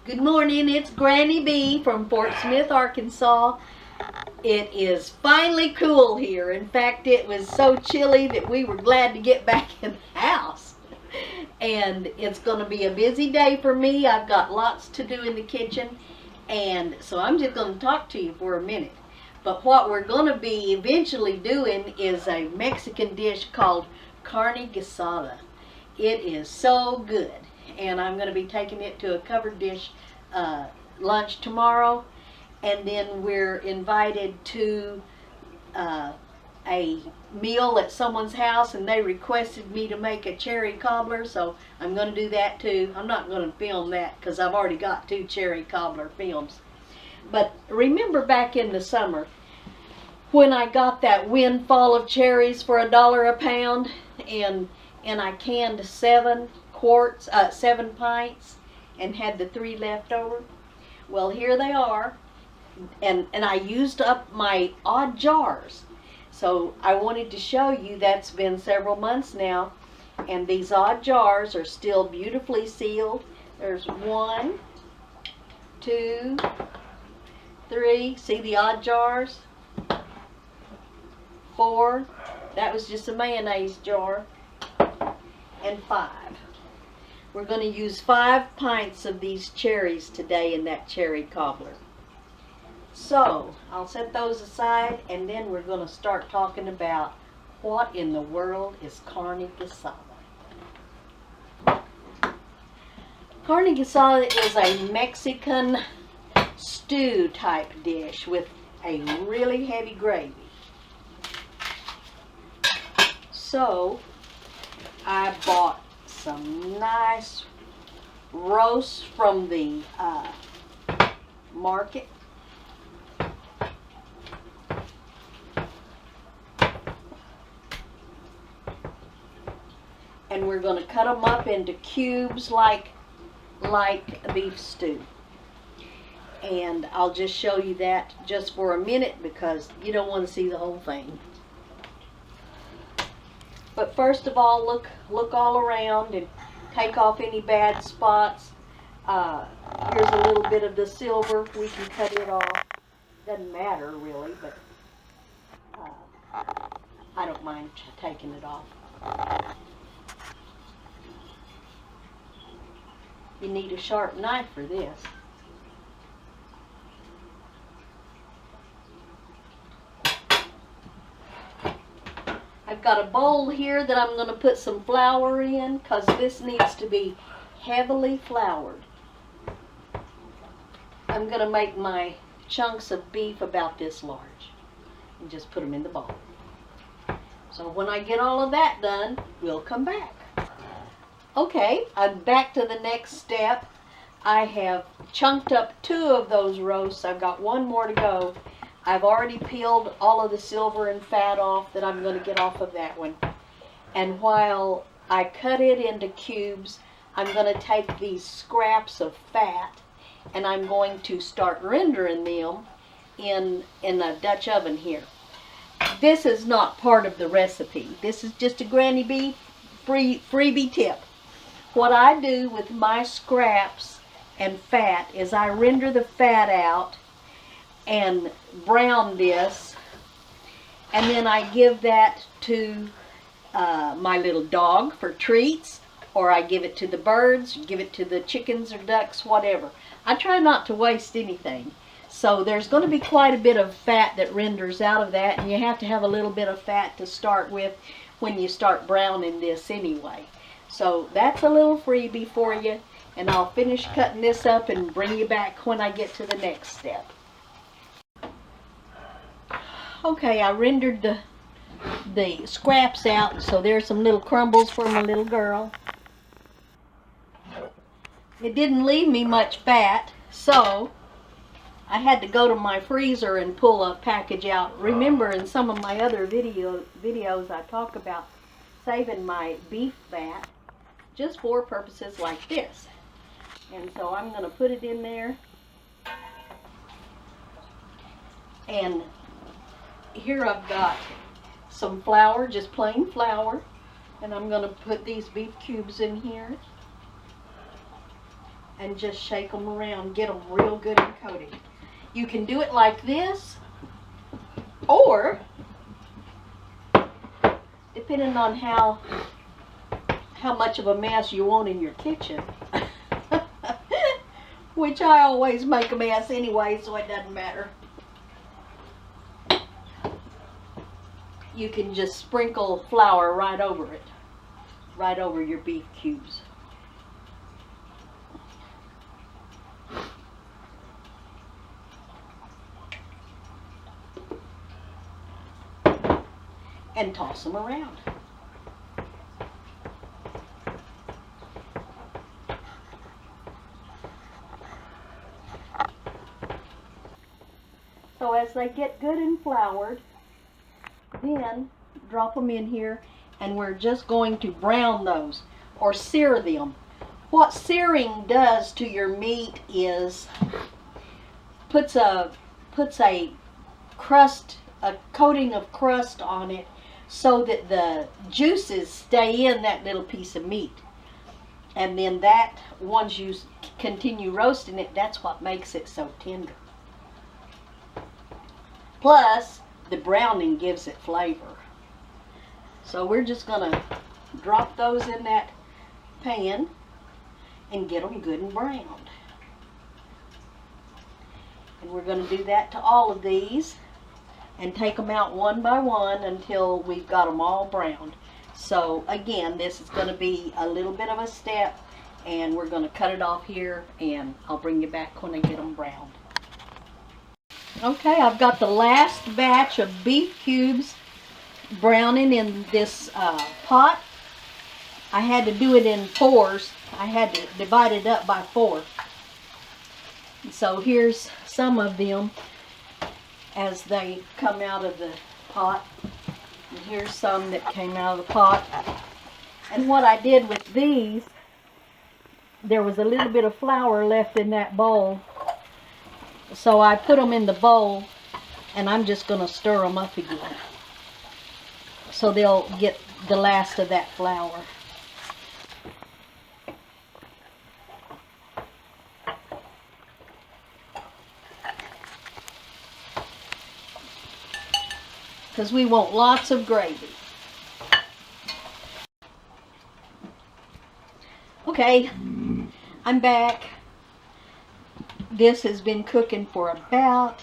Good morning, it's Granny B from Fort Smith, Arkansas. It is finally cool here. In fact, it was so chilly that we were glad to get back in the house. And it's going to be a busy day for me. I've got lots to do in the kitchen, and so I'm just going to talk to you for a minute. But what we're going to be eventually doing is a Mexican dish called Carne Guisada. It is so good, and I'm going to be taking it to a covered dish lunch tomorrow, and then we're invited to a meal at someone's house, and they requested me to make a cherry cobbler, so I'm going to do that too. I'm not going to film that because I've already got 2 cherry cobbler films. But remember back in the summer when I got that windfall of cherries for $1 a pound, and I canned 7 pints and had the 3 left over? Well, here they are, and I used up my odd jars. So I wanted to show you, that's been several months now, and these odd jars are still beautifully sealed. There's 1, 2, 3, see the odd jars? 4, that was just a mayonnaise jar, and 5. We're going to use 5 pints of these cherries today in that cherry cobbler. So, I'll set those aside, and then we're going to start talking about what in the world is carne guisada. Carne guisada is a Mexican stew type dish with a really heavy gravy. So, I bought some nice roasts from the market. And we're going to cut them up into cubes like beef stew. And I'll just show you that just for a minute because you don't want to see the whole thing. But first of all, look all around and take off any bad spots. Here's a little bit of the silver. We can cut it off. Doesn't matter really, but I don't mind taking it off. You need a sharp knife for this. I've got a bowl here that I'm going to put some flour in because this needs to be heavily floured. I'm going to make my chunks of beef about this large and just put them in the bowl. So when I get all of that done, we'll come back. Okay, I'm back to the next step. I have chunked up 2 of those roasts. I've got 1 more to go. I've already peeled all of the silver and fat off that I'm going to get off of that one. And while I cut it into cubes, I'm going to take these scraps of fat and I'm going to start rendering them in a Dutch oven here. This is not part of the recipe. This is just a Granny B freebie tip. What I do with my scraps and fat is I render the fat out and brown this, and then I give that to my little dog for treats, or I give it to the birds, give it to the chickens or ducks, whatever. I try not to waste anything. So there's going to be quite a bit of fat that renders out of that, and you have to have a little bit of fat to start with when you start browning this anyway. So that's a little freebie for you, and I'll finish cutting this up and bring you back when I get to the next step. Okay, I rendered the scraps out, so there's some little crumbles for my little girl. It didn't leave me much fat, so I had to go to my freezer and pull a package out. Remember, in some of my other videos I talk about saving my beef fat just for purposes like this. And so I'm going to put it in there. And here I've got some flour, just plain flour. And I'm going to put these beef cubes in here. and just shake them around, get them real good and coated. You can do it like this, or depending on how much of a mess you want in your kitchen, which I always make a mess anyway, so it doesn't matter. You can just sprinkle flour right over it, right over your beef cubes. And toss them around. So as they get good and floured, then drop them in here, and we're just going to brown those or sear them. What searing does to your meat is puts a crust, a coating of crust on it, so that the juices stay in that little piece of meat. And then that, once you continue roasting it, that's what makes it so tender. Plus, the browning gives it flavor. So we're just going to drop those in that pan and get them good and browned. And we're going to do that to all of these and take them out one by one until we've got them all browned. So again, this is going to be a little bit of a step, and we're going to cut it off here, and I'll bring you back when I get them browned. Okay, I've got the last batch of beef cubes browning in this pot. I had to do it in fours. I had to divide it up by 4. So here's some of them as they come out of the pot. And here's some that came out of the pot. And what I did with these, there was a little bit of flour left in that bowl. So I put them in the bowl, and I'm just going to stir them up again, so they'll get the last of that flour. Because we want lots of gravy. Okay, I'm back. This has been cooking for about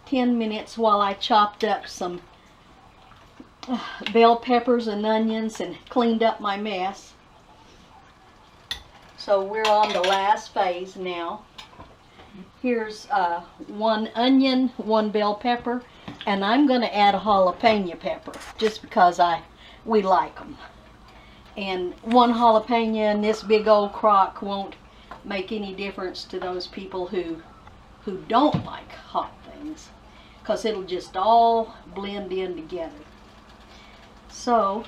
10 minutes while I chopped up some bell peppers and onions and cleaned up my mess. So we're on the last phase now. Here's 1 onion, 1 bell pepper, and I'm going to add a jalapeno pepper just because we like them. And 1 jalapeno in this big old crock won't make any difference to those people who don't like hot things, because it'll just all blend in together. So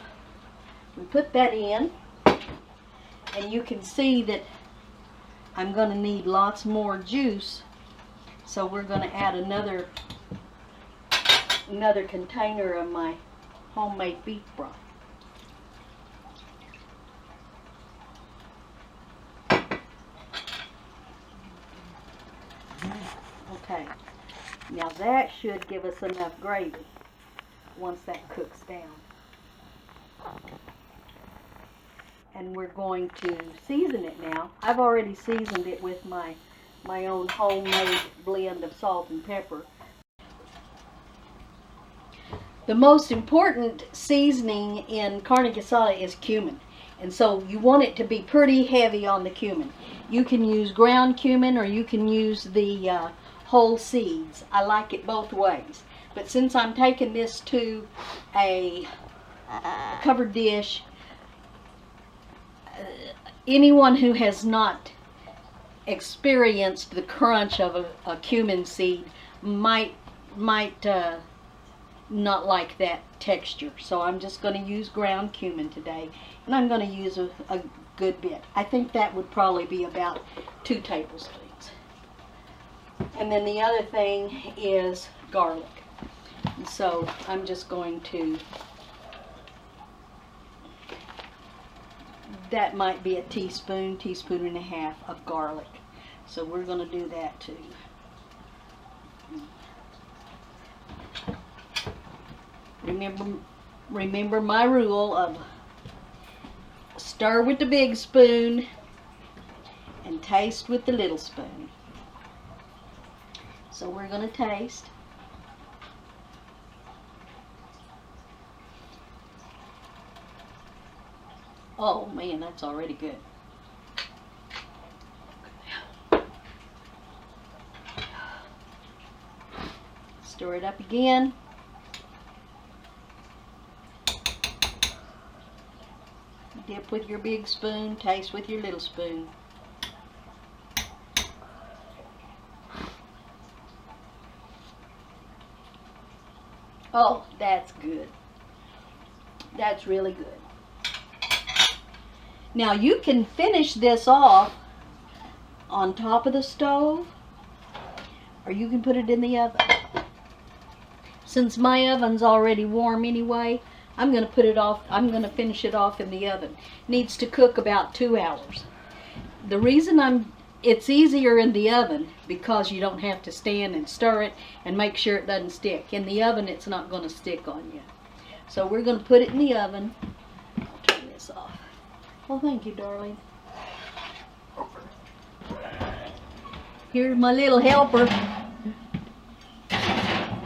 we put that in, and you can see that I'm going to need lots more juice, so we're going to add another container of my homemade beef broth. Okay, now that should give us enough gravy once that cooks down. And we're going to season it now. I've already seasoned it with my own homemade blend of salt and pepper. The most important seasoning in carne guisada is cumin. And so you want it to be pretty heavy on the cumin. You can use ground cumin, or you can use the whole seeds. I like it both ways. But since I'm taking this to a covered dish, anyone who has not experienced the crunch of a cumin seed might not like that texture. So I'm just going to use ground cumin today, and I'm going to use a good bit. I think that would probably be about 2 tablespoons. And then the other thing is garlic. And so I'm just going to that might be a teaspoon, teaspoon and a half of garlic. So we're going to do that too. Remember my rule of stir with the big spoon and taste with the little spoon. So we're going to taste. Oh man, that's already good. Stir it up again. Dip with your big spoon, taste with your little spoon. Oh, that's good. That's really good. Now you can finish this off on top of the stove, or you can put it in the oven. Since my oven's already warm anyway, I'm going to put it off. I'm going to finish it off in the oven. Needs to cook about 2 hours. The reason it's easier in the oven because you don't have to stand and stir it and make sure it doesn't stick. In the oven, it's not going to stick on you. So we're going to put it in the oven. I'll turn this off. Oh, thank you, darling. Here's my little helper.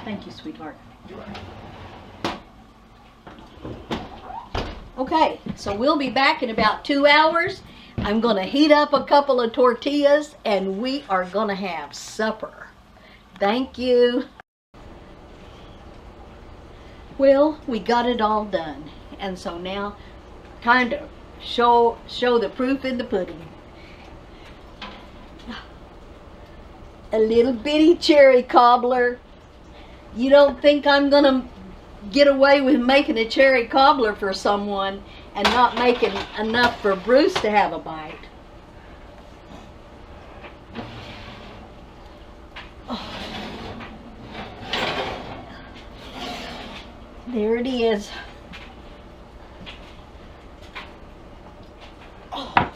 Thank you, sweetheart. Okay, so we'll be back in about 2 hours. I'm going to heat up a couple of tortillas and we are going to have supper. Thank you. Well, we got it all done. And so now, time to show the proof in the pudding. A little bitty cherry cobbler. You don't think I'm going to get away with making a cherry cobbler for someone and not making enough for Bruce to have a bite. Oh. There it is. Oh.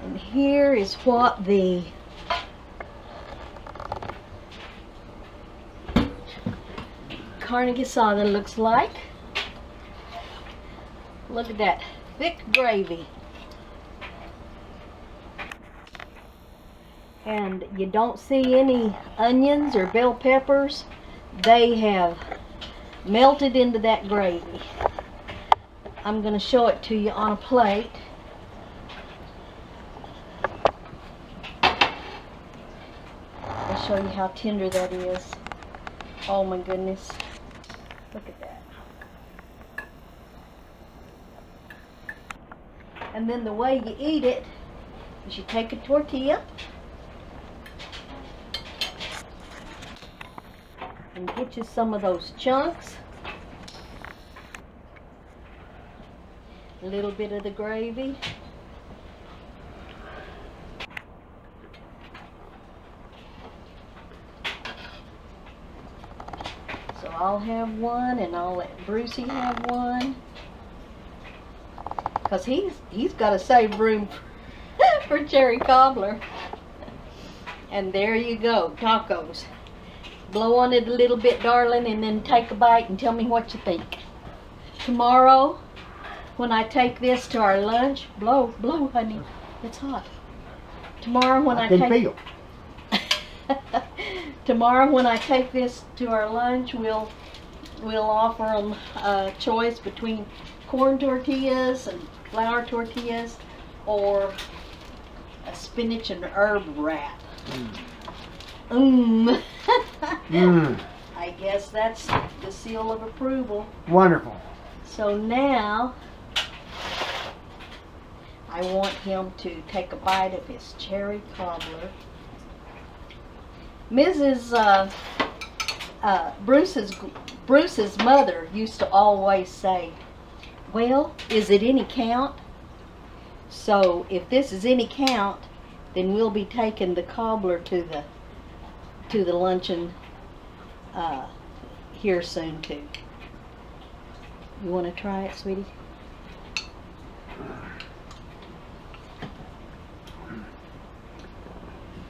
And here is what the Carne Guisada looks like. Look at that thick gravy. And you don't see any onions or bell peppers. They have melted into that gravy. I'm going to show it to you on a plate. I'll show you how tender that is. Oh my goodness. Look at that. And then the way you eat it is you take a tortilla and get you some of those chunks. A little bit of the gravy. So I'll have one and I'll let Brucey have one. Because he's got to save room for cherry cobbler. And there you go, tacos. Blow on it a little bit, darling, and then take a bite and tell me what you think. Tomorrow, when I take this to our lunch, blow, honey. It's hot. Tomorrow when I take tomorrow when I take this to our lunch, we'll offer them a choice between corn tortillas and flour tortillas or a spinach and herb wrap. I guess that's the seal of approval. Wonderful. So now I want him to take a bite of his cherry cobbler. Mrs. Bruce's mother used to always say, well, is it any count? So if this is any count, then we'll be taking the cobbler to the luncheon here soon too. You want to try it, sweetie?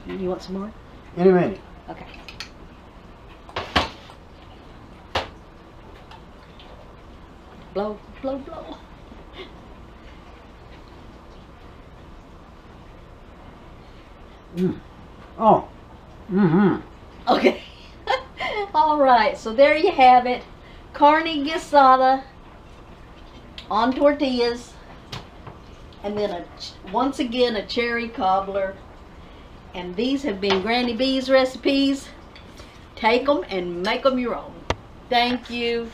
You want some more? In a minute. Okay. Blow, blow, blow. Oh. Mm-hmm. Okay. All right. So there you have it. Carne guisada on tortillas. And then once again a cherry cobbler. And these have been Granny B's recipes. Take them and make them your own. Thank you.